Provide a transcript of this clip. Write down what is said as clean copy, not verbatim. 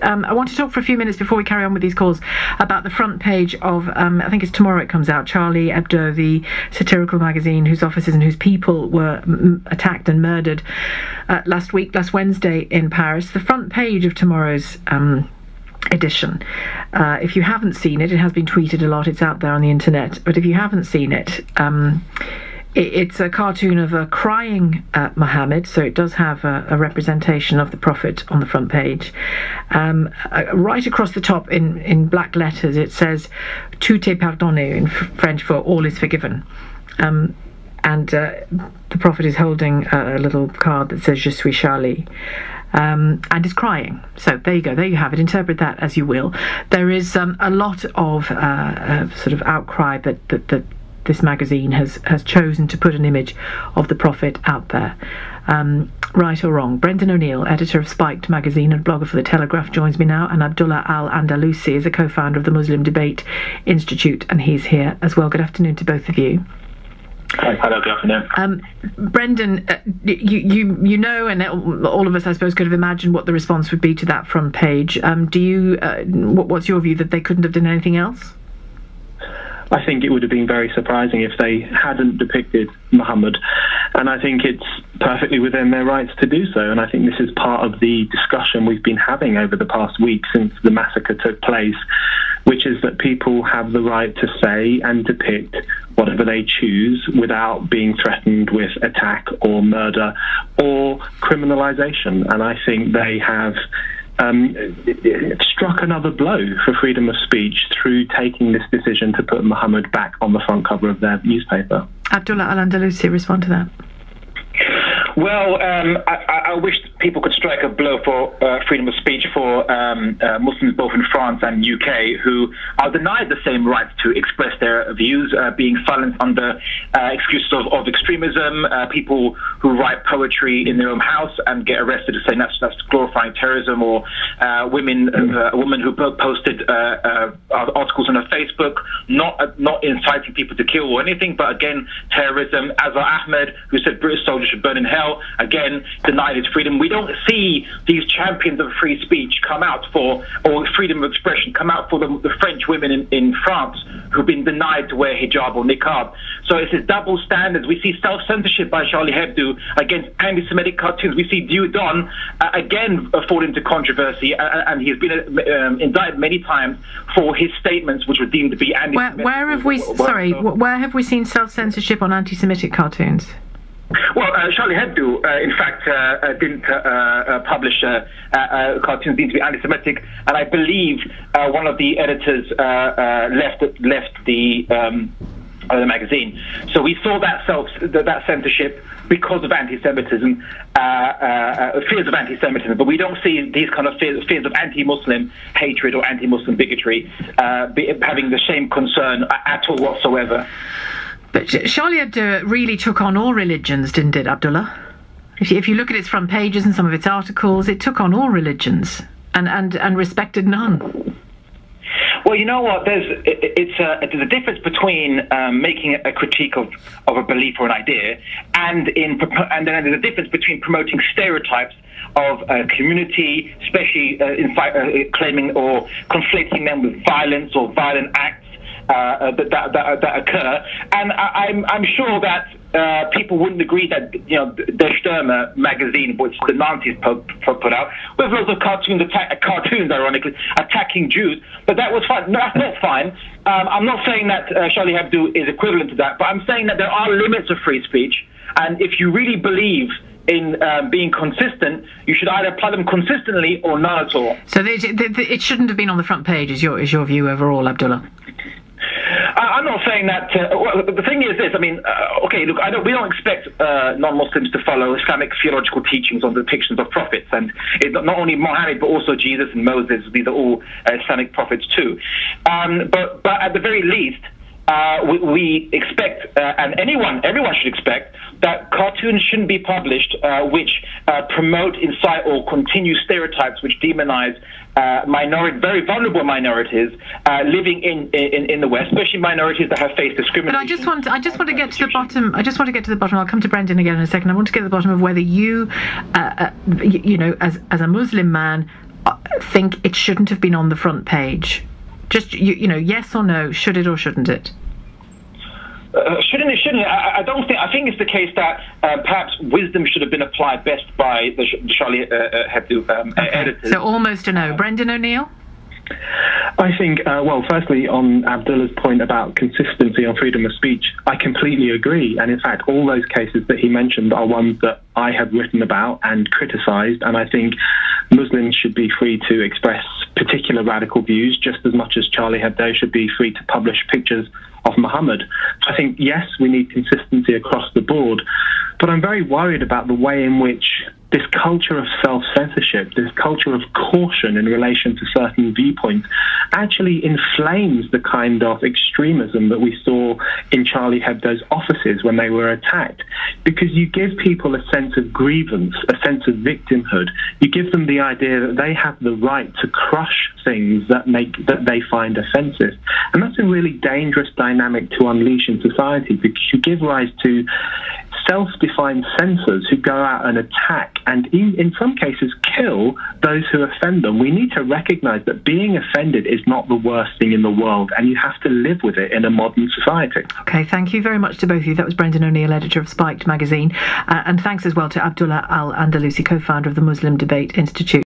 I want to talk for a few minutes before we carry on with these calls about the front page of, I think it's tomorrow it comes out, Charlie Hebdo, the satirical magazine whose offices and whose people were attacked and murdered last Wednesday in Paris. The front page of tomorrow's edition. If you haven't seen it, it has been tweeted a lot, it's out there on the internet, but if you haven't seen it, it's a cartoon of a crying Muhammad, so it does have a representation of the Prophet on the front page. Right across the top in black letters it says "Tout est pardonné" in French, for all is forgiven. And the Prophet is holding a little card that says "Je suis Charlie." And is crying. So there you go, there you have it, interpret that as you will. There is a lot of sort of outcry that this magazine has chosen to put an image of the Prophet out there. Right or wrong. Brendan O'Neill, editor of Spiked magazine and blogger for The Telegraph, joins me now, and Abdullah al Andalusi is a co-founder of the Muslim Debate Institute, and he's here as well. Good afternoon to both of you. Hello, good afternoon. Brendan, you know, and all of us, I suppose, could have imagined what the response would be to that front page. What's your view, that they couldn't have done anything else? I think it would have been very surprising if they hadn't depicted Muhammad, and I think it's perfectly within their rights to do so, and I think this is part of the discussion we've been having over the past week since the massacre took place, which is that people have the right to say and depict whatever they choose without being threatened with attack or murder or criminalisation, and I think they have it struck another blow for freedom of speech through taking this decision to put Muhammad back on the front cover of their newspaper. Abdullah al Andalusi, respond to that. Well, I wish people could strike a blow for freedom of speech for Muslims both in France and UK who are denied the same rights to express their views, being silenced under excuses of extremism, people who write poetry in their own house and get arrested for saying that's glorifying terrorism, or a woman who posted articles on her Facebook not inciting people to kill or anything, but again terrorism. Azhar Ahmed, who said British soldiers should burn in hell, again denied his freedom. We don't see these champions of free speech come out for, or freedom of expression, come out for the French women in France who've been denied to wear hijab or niqab. So it's this double standards. We see self-censorship by Charlie Hebdo against anti-Semitic cartoons. We see Dieu-Don again fall into controversy, and he's been indicted many times for his statements which were deemed to be anti-Semitic. Where have we seen self-censorship on anti-Semitic cartoons? Well, Charlie Hebdo, in fact, didn't publish cartoons deemed to be anti-Semitic, and I believe one of the editors left the magazine. So we saw that censorship because of anti-Semitism, fears of anti-Semitism, but we don't see these kind of fears of anti-Muslim hatred or anti-Muslim bigotry having the same concern at all whatsoever. But Charlie Hebdo really took on all religions, didn't it, Abdullah? If you look at its front pages and some of its articles, it took on all religions and respected none. Well, you know what? There's a difference between making a critique of a belief or an idea, and then there's a difference between promoting stereotypes of a community, especially claiming or conflating them with violence or violent acts that occur. And I'm sure that people wouldn't agree that, you know, Der Stürmer magazine, which the Nazis put out, with lots of cartoons, ironically, attacking Jews, but that was fine. No, that's not fine. I'm not saying that Charlie Hebdo is equivalent to that, but I'm saying that there are limits of free speech, and if you really believe in being consistent, you should either apply them consistently or none at all. So it shouldn't have been on the front page, is your view overall, Abdullah? I'm not saying that. Well, the thing is this. I mean, okay, look, we don't expect non-Muslims to follow Islamic theological teachings on depictions of prophets, and not only Muhammad but also Jesus and Moses. These are all Islamic prophets too. But at the very least, we expect, and everyone should expect, that cartoons shouldn't be published which promote, incite, or continue stereotypes which demonize very vulnerable minorities living in the West, especially minorities that have faced discrimination. But I just want to get to the bottom. I'll come to Brendan again in a second. I want to get to the bottom of whether you, you know, as a Muslim man, think it shouldn't have been on the front page? Just, yes or no, should it or shouldn't it? Shouldn't it? Shouldn't it? I don't think. I think it's the case that perhaps wisdom should have been applied best by the Charlie Hebdo editors. So almost a no. Brendan O'Neill? I think, firstly, on Abdullah's point about consistency on freedom of speech, I completely agree. And in fact, all those cases that he mentioned are ones that I have written about and criticised. And I think Muslims should be free to express particular radical views just as much as Charlie Hebdo should be free to publish pictures of Muhammad. I think, yes, we need consistency across the board, but I'm very worried about the way in which this culture of self-censorship, this culture of caution in relation to certain viewpoints, actually inflames the kind of extremism that we saw in Charlie Hebdo's offices when they were attacked. Because you give people a sense of grievance, a sense of victimhood. You give them the idea that they have the right to crush things that they find offensive. And that's a really dangerous dynamic to unleash in society, because you give rise to self-defined censors who go out and attack and in some cases kill those who offend them. We need to recognize that being offended is not the worst thing in the world, and you have to live with it in a modern society. Okay, thank you very much to both of you. That was Brendan O'Neill, editor of Spiked magazine, and thanks as well to Abdullah al Andalusi, co-founder of the Muslim Debate Institute.